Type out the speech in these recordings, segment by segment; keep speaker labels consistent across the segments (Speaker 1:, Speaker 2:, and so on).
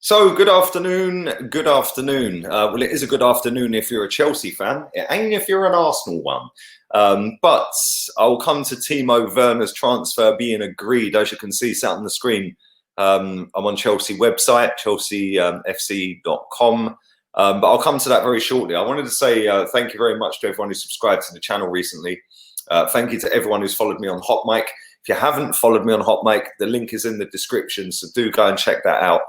Speaker 1: So, good afternoon. Good afternoon. Well, it is a good afternoon if you're a Chelsea fan. It ain't if you're an Arsenal one. But I'll come to Timo Werner's transfer being agreed. As you can see, sat on the screen, I'm on Chelsea website, chelseafc.com. But I'll come to that very shortly. I wanted to say thank you very much to everyone who subscribed to the channel recently. Thank you to everyone who's followed me on HOTMIC. If you haven't followed me on HOTMIC, the link is in the description, so do go and check that out.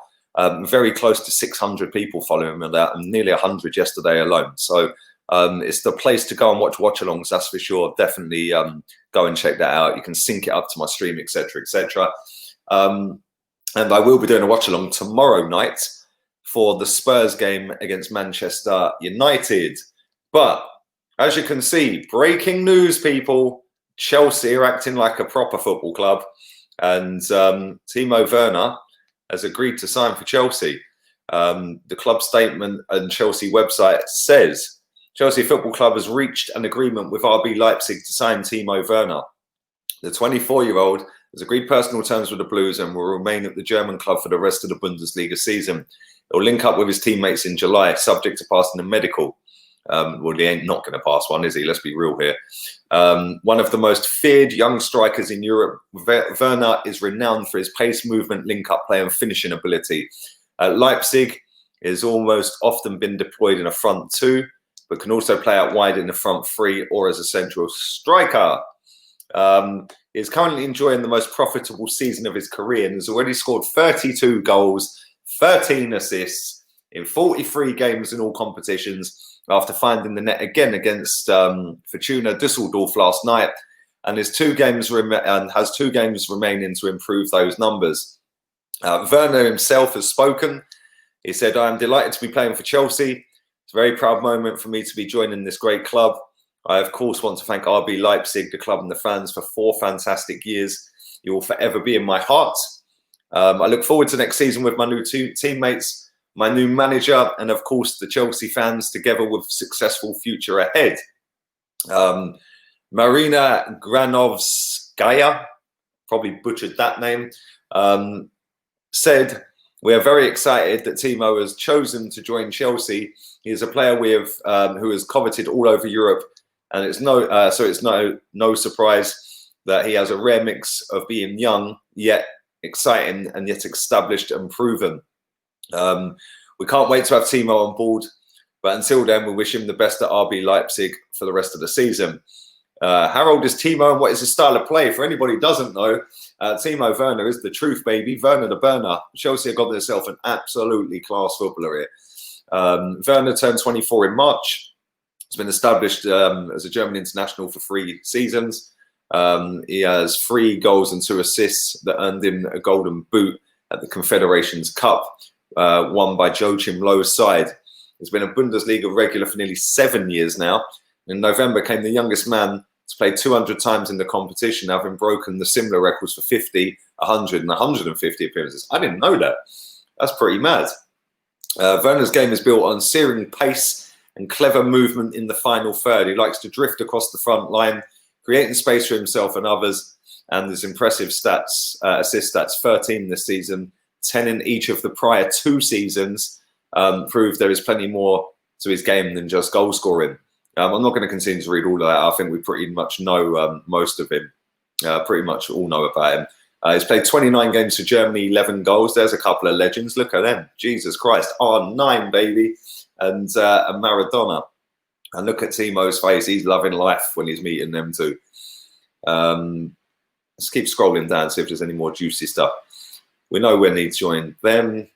Speaker 1: Very close to 600 people following me on that, and nearly 100 yesterday alone. So it's the place to go and watch watchalongs, that's for sure. Definitely go and check that out. You can sync it up to my stream, etc., etc. And I will be doing a watchalong tomorrow night for the Spurs game against Manchester United. But as you can see, breaking news, people. Chelsea are acting like a proper football club, and Timo Werner has agreed to sign for Chelsea. The club statement and Chelsea website says Chelsea Football Club has reached an agreement with RB Leipzig to sign Timo Werner. The 24-year-old has agreed personal terms with the Blues and will remain at the German club for the rest of the Bundesliga season. He'll link up with his teammates in July, subject to passing a medical. Well, he ain't not going to pass one, is he? Let's be real here. One of the most feared young strikers in Europe, Werner is renowned for his pace, movement, link-up play and finishing ability. Leipzig has almost often been deployed in a front two, but can also play out wide in the front three or as a central striker. He is currently enjoying the most profitable season of his career and has already scored 32 goals, 13 assists in 43 games in all competitions, after finding the net again against Fortuna Düsseldorf last night, and has 2 games remaining to improve those numbers. Werner himself has spoken. He said, "I am delighted to be playing for Chelsea. It's a very proud moment for me to be joining this great club. I, of course, want to thank RB Leipzig, the club and the fans for 4 fantastic years. You will forever be in my heart. I look forward to next season with my new teammates, my new manager, and of course the Chelsea fans, together with successful future ahead." Marina Granovskaya, probably butchered that name, said, "We are very excited that Timo has chosen to join Chelsea. He is a player who is coveted all over Europe, and it's no surprise that he has a rare mix of being young yet exciting and yet established and proven. We can't wait to have Timo on board, but until then, we wish him the best at RB Leipzig for the rest of the season." How old is Timo and what is his style of play? For anybody who doesn't know, Timo Werner is the truth, baby. Werner the burner. Chelsea have got themselves an absolutely class footballer here. Werner turned 24 in March. He's been established as a German international for 3 seasons. He has 3 goals and 2 assists that earned him a golden boot at the Confederations Cup, won by Joachim Löw's side. He's been a Bundesliga regular for nearly 7 years now. In November, came the youngest man to play 200 times in the competition, having broken the similar records for 50, 100 and 150 appearances. I didn't know that. That's pretty mad. Werner's game is built on searing pace and clever movement in the final third. He likes to drift across the front line, creating space for himself and others, and his impressive stats, assist stats, 13 this season, 10 in each of the prior 2 seasons, prove there is plenty more to his game than just goal scoring. I'm not going to continue to read all of that. I think we pretty much know most of him, pretty much all know about him. He's played 29 games for Germany, 11 goals. There's a couple of legends. Look at them. Jesus Christ. R9, baby. And Maradona. And look at Timo's face. He's loving life when he's meeting them too. Let's keep scrolling down, see if there's any more juicy stuff. We know when he joined them.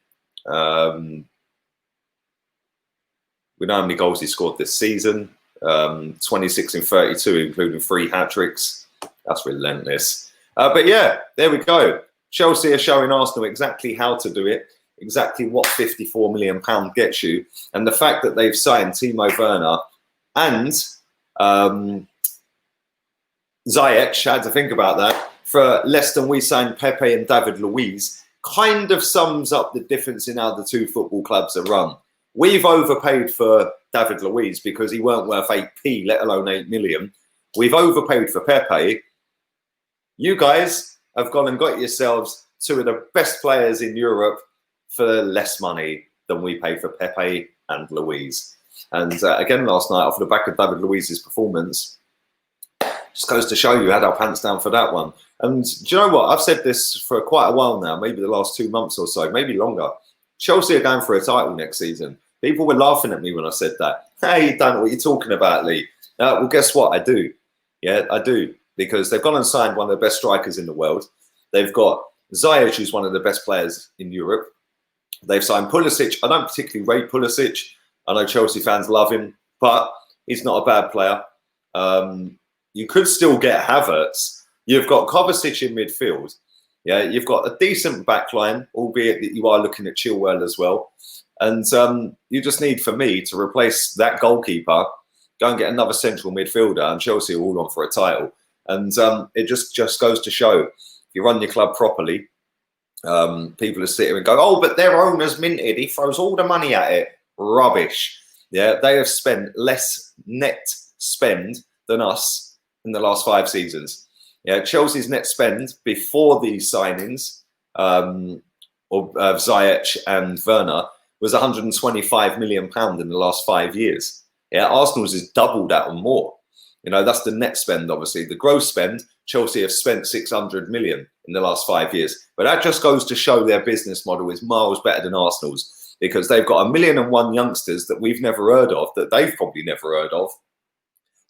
Speaker 1: We know how many goals he scored this season. 26 in 32, including 3 hat-tricks. That's relentless. But yeah, there we go. Chelsea are showing Arsenal exactly how to do it, exactly what £54 million gets you. And the fact that they've signed Timo Werner and Ziyech, I had to think about that, for less than we signed Pepe and David Luiz, kind of sums up the difference in how the 2 football clubs are run. We've overpaid for David Luiz because he weren't worth 8p, let alone 8 million. We've overpaid for Pepe. You guys have gone and got yourselves 2 of the best players in Europe for less money than we pay for Pepe and Luiz. And again, last night, off the back of David Luiz's performance, just goes to show you had our pants down for that one. And do you know what? I've said this for quite a while now, maybe the last 2 months or so, maybe longer. Chelsea are going for a title next season. People were laughing at me when I said that. Hey, you don't know what you're talking about, Lee. Well, guess what? I do. Yeah, I do. Because they've gone and signed one of the best strikers in the world. They've got Ziyech, who's one of the best players in Europe. They've signed Pulisic. I don't particularly rate Pulisic. I know Chelsea fans love him, but he's not a bad player. You could still get Havertz. You've got Kovacic in midfield. Yeah, you've got a decent backline, albeit that you are looking at Chilwell as well. And you just need, for me, to replace that goalkeeper, go and get another central midfielder, and Chelsea are all on for a title. And it just goes to show, if you run your club properly, people are sitting and go, oh, but their owner's minted. He throws all the money at it. Rubbish. Yeah, they have spent less net spend than us in the last 5 seasons. Yeah, Chelsea's net spend before these signings of Ziyech and Werner was £125 million in the last 5 years. Yeah, Arsenal's is double that and more. You know, that's the net spend, obviously. The gross spend, Chelsea have spent 600 million in the last 5 years. But that just goes to show their business model is miles better than Arsenal's, because they've got 1,000,001 youngsters that we've never heard of, that they've probably never heard of,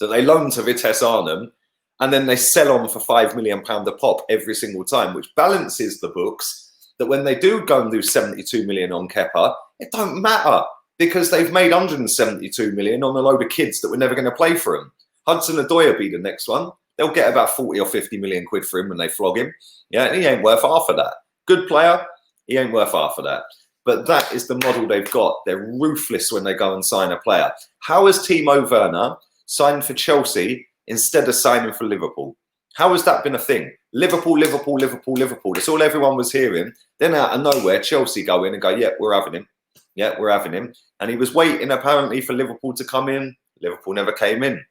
Speaker 1: that they loan to Vitesse Arnhem, and then they sell on for £5 million a pop every single time, which balances the books, that when they do go and do 72 million on Kepa, it don't matter, because they've made 172 million on a load of kids that were never going to play for them. Hudson-Odoi will be the next one. They'll get about 40 or 50 million quid for him when they flog him. Yeah, and he ain't worth half of that. Good player, he ain't worth half of that. But that is the model they've got. They're ruthless when they go and sign a player. How has Timo Werner signed for Chelsea instead of signing for Liverpool? How has that been a thing? Liverpool, Liverpool, Liverpool, Liverpool. That's all everyone was hearing. Then out of nowhere, Chelsea go in and go, yeah, we're having him. Yeah, we're having him. And he was waiting apparently for Liverpool to come in. Liverpool never came in.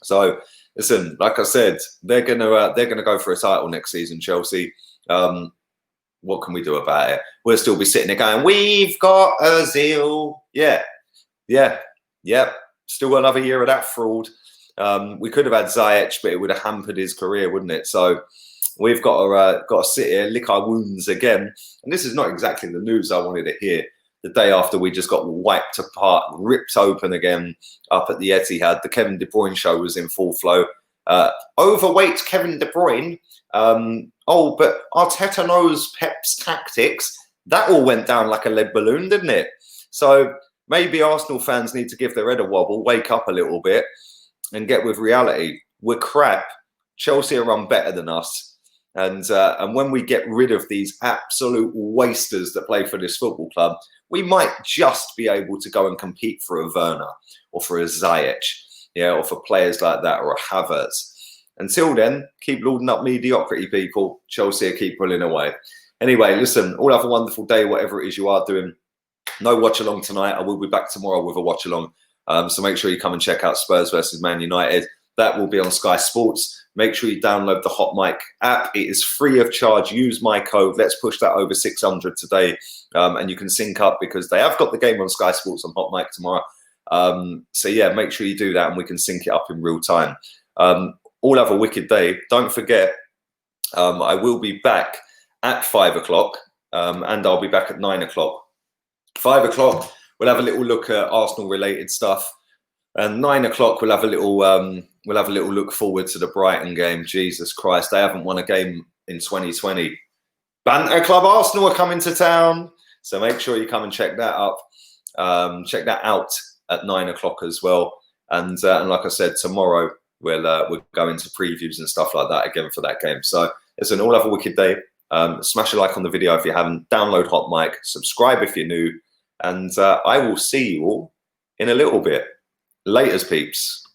Speaker 1: So listen, like I said, they're gonna go for a title next season, Chelsea. What can we do about it? We'll still be sitting there going, we've got Ozil. Yeah. Still another year of that fraud. We could have had Ziyech, but it would have hampered his career, wouldn't it? So we've got to sit here, lick our wounds again. And this is not exactly the news I wanted to hear. The day after we just got wiped apart, ripped open again up at the Etihad. The Kevin De Bruyne show was in full flow. Overweight Kevin De Bruyne. But Arteta knows Pep's tactics. That all went down like a lead balloon, didn't it? So maybe Arsenal fans need to give their head a wobble, wake up a little bit, and get with reality. We're crap. Chelsea are run better than us. And when we get rid of these absolute wasters that play for this football club, we might just be able to go and compete for a Werner or for a Ziyech, yeah, or for players like that, or a Havertz. Until then, keep lording up mediocrity, people. Chelsea keep pulling away. Anyway, listen, all have a wonderful day, whatever it is you are doing. No watch along tonight. I will be back tomorrow with a watch along. So make sure you come and check out Spurs versus Man United. That will be on Sky Sports. Make sure you download the HOTMIC app. It is free of charge. Use my code. Let's push that over 600 today. And you can sync up because they have got the game on Sky Sports on HOTMIC tomorrow. So yeah, make sure you do that and we can sync it up in real time. All have a wicked day. Don't forget, I will be back at 5 o'clock and I'll be back at 9 o'clock. 5 o'clock, we'll have a little look at Arsenal related stuff. And 9 o'clock, we'll have a little look forward to the Brighton game. Jesus Christ, they haven't won a game in 2020. Banter Club Arsenal are coming to town, so make sure you come and check that up. Check that out at 9 o'clock as well. And like I said, tomorrow we'll go into previews and stuff like that again for that game. So listen, all have a wicked day. Smash a like on the video if you haven't. Download HOTMIC. Subscribe if you're new. And I will see you all in a little bit. Laters, peeps.